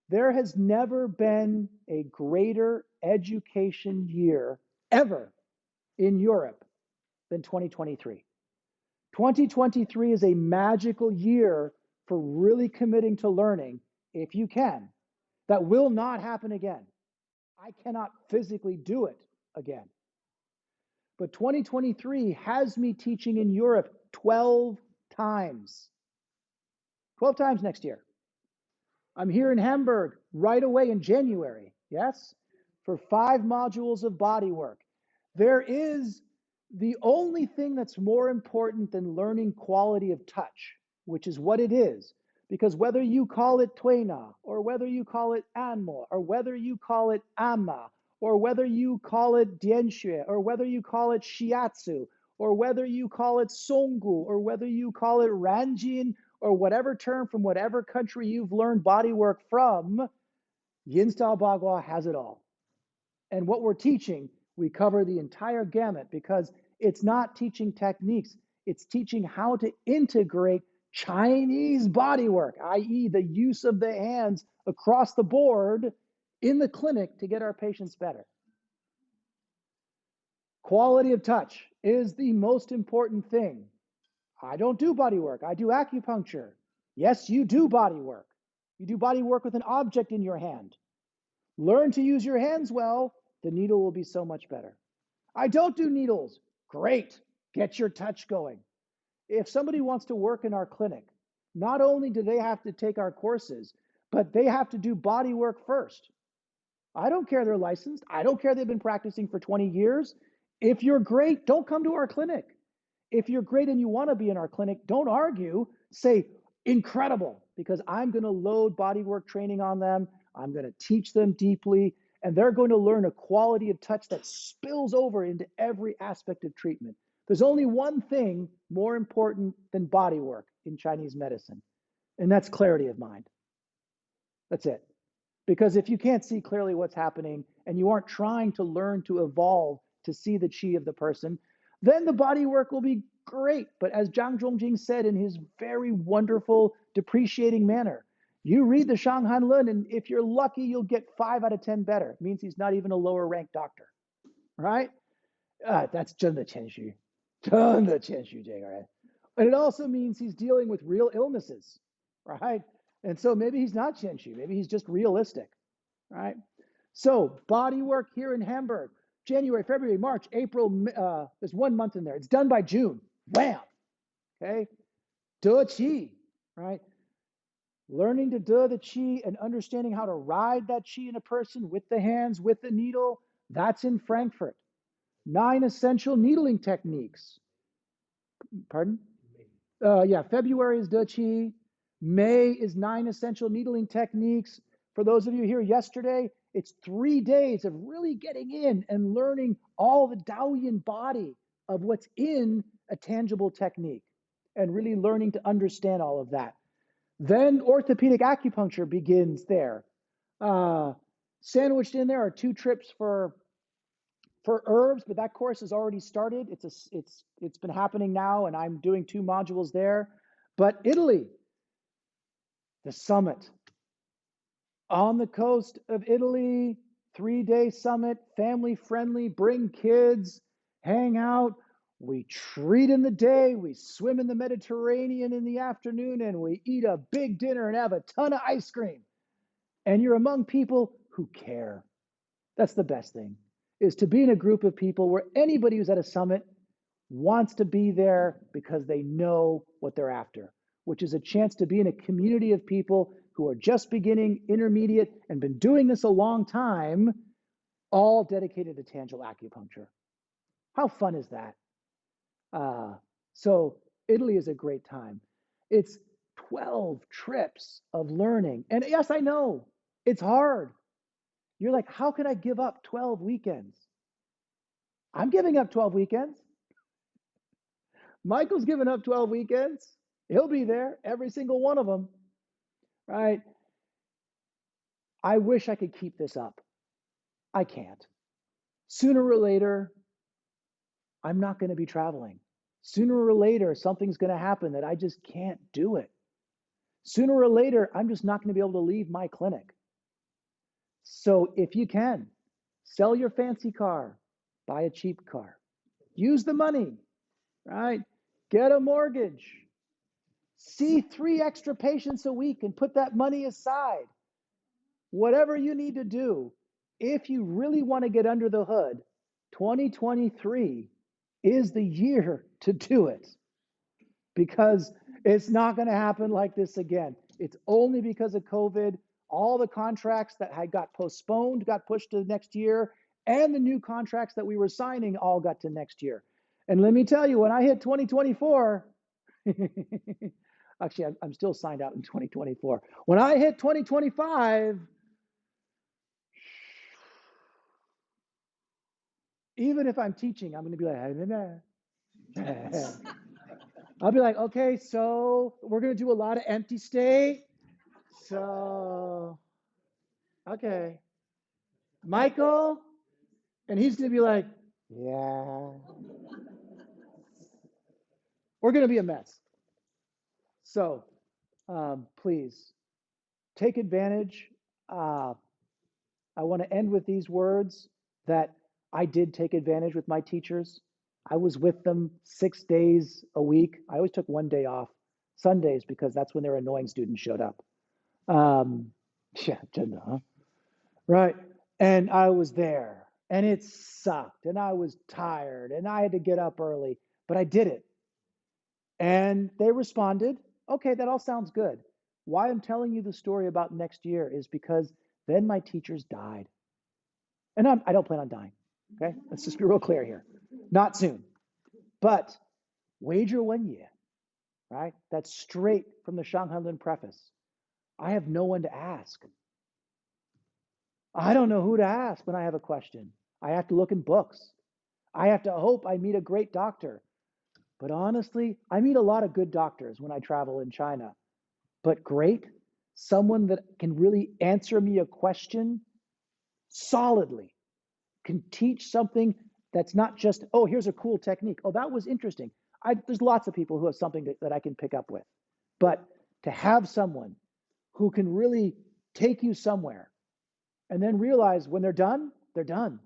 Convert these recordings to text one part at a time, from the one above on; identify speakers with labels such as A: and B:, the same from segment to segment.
A: There has never been a greater education year ever in Europe than 2023. 2023 is a magical year for really committing to learning if you can. That will not happen again. I cannot physically do it again. But 2023 has me teaching in Europe 12 times. 12 times next year. I'm here in Hamburg right away in January, yes, for 5 modules of body work. There is the only thing that's more important than learning quality of touch, which is what it is. Because whether you call it Tuena, or whether you call it Anmo, or whether you call it Amma, or whether you call it Dianxue, or whether you call it Shiatsu, or whether you call it Songgu, or whether you call it Ranjin, or whatever term from whatever country you've learned bodywork from, Yin Style Bagua has it all. And what we're teaching, we cover the entire gamut because it's not teaching techniques, it's teaching how to integrate Chinese bodywork, i.e., the use of the hands across the board in the clinic to get our patients better. Quality of touch is the most important thing. I don't do body work. I do acupuncture. Yes, you do body work. You do body work with an object in your hand. Learn to use your hands well, the needle will be so much better. I don't do needles. Great. Get your touch going. If somebody wants to work in our clinic, not only do they have to take our courses, but they have to do body work first. I don't care they're licensed. I don't care they've been practicing for 20 years. If you're great, don't come to our clinic. If you're great and you want to be in our clinic, don't argue. Say, incredible, because I'm going to load bodywork training on them. I'm going to teach them deeply, and they're going to learn a quality of touch that spills over into every aspect of treatment. There's only one thing more important than bodywork in Chinese medicine, and that's clarity of mind. That's it. Because if you can't see clearly what's happening and you aren't trying to learn to evolve to see the chi of the person, then the body work will be great. But as Zhang Zhongjing said in his very wonderful, depreciating manner, you read the Shanghan Lun, and if you're lucky, you'll get 5 out of 10 better. It means he's not even a lower ranked doctor, right? That's 真的谦虚,真的谦虚, right? And it also means he's dealing with real illnesses, right? And so maybe he's not Qianshu, maybe he's just realistic, right? So body work here in Hamburg, January, February, March, April, there's 1 month in there. It's done by June. Wham! Okay? De Qi, right? Learning to de the Qi and understanding how to ride that Qi in a person with the hands, with the needle, that's in Frankfurt. 9 essential needling techniques. Pardon? February is De Qi. May is 9 essential needling techniques. For those of you here yesterday, it's 3 days of really getting in and learning all the Daoyin body of what's in a tangible technique and really learning to understand all of that. Then orthopedic acupuncture begins there. Sandwiched in there are 2 trips for herbs, but that course has already started. It's been happening now, and I'm doing 2 modules there. But Italy, the summit. On the coast of Italy, 3-day summit, family friendly, bring kids, hang out. We treat in the day, we swim in the Mediterranean in the afternoon, and we eat a big dinner and have a ton of ice cream. And you're among people who care. That's the best thing, is to be in a group of people where anybody who's at a summit wants to be there because they know what they're after, which is a chance to be in a community of people who are just beginning, intermediate, and been doing this a long time, all dedicated to tangible acupuncture. How fun is that? So Italy is a great time. It's 12 trips of learning. And yes, I know, it's hard. You're like, how could I give up 12 weekends? I'm giving up 12 weekends. Michael's given up 12 weekends. He'll be there, every single one of them, right? I wish I could keep this up. I can't. Sooner or later, I'm not going to be traveling. Sooner or later, something's going to happen that I just can't do it. Sooner or later, I'm just not going to be able to leave my clinic. So if you can, sell your fancy car, buy a cheap car, use the money, right? Get a mortgage, see 3 extra patients a week and put that money aside. Whatever you need to do, if you really want to get under the hood, 2023 is the year to do it, because it's not going to happen like this again. It's only because of COVID. All the contracts that had got postponed got pushed to next year, and the new contracts that we were signing all got to next year. And let me tell you, when I hit 2024, actually, I'm still signed out in 2024. When I hit 2025, even if I'm teaching, I'm going to be like, I'll be like, okay, so we're going to do a lot of empty state. So, okay, Michael, and he's going to be like, yeah, we're going to be a mess. So, please take advantage. I want to end with these words that I did take advantage with my teachers. I was with them 6 days a week. I always took one day off, Sundays, because that's when their annoying students showed up. Yeah, huh? Right. And I was there and it sucked and I was tired and I had to get up early, but I did it. And they responded, okay, that all sounds good. Why I'm telling you the story about next year is because then my teachers died. And I don't plan on dying. Okay. Let's just be real clear here. Not soon, but wager 1 year, right? That's straight from the Shanghanlun preface. I have no one to ask. I don't know who to ask when I have a question. I have to look in books. I have to hope I meet a great doctor. But honestly, I meet a lot of good doctors when I travel in China. But great, someone that can really answer me a question solidly, can teach something that's not just, oh, here's a cool technique. Oh, that was interesting. There's lots of people who have something that I can pick up with. But to have someone who can really take you somewhere and then realize when they're done, they're done.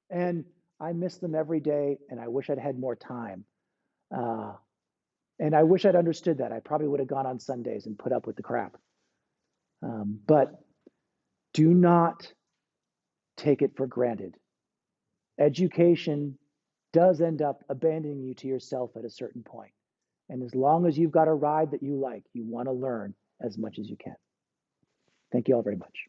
A: And I miss them every day, and I wish I'd had more time. And I wish I'd understood that. I probably would have gone on Sundays and put up with the crap. But do not take it for granted. Education does end up abandoning you to yourself at a certain point. And as long as you've got a ride that you like, you want to learn as much as you can. Thank you all very much.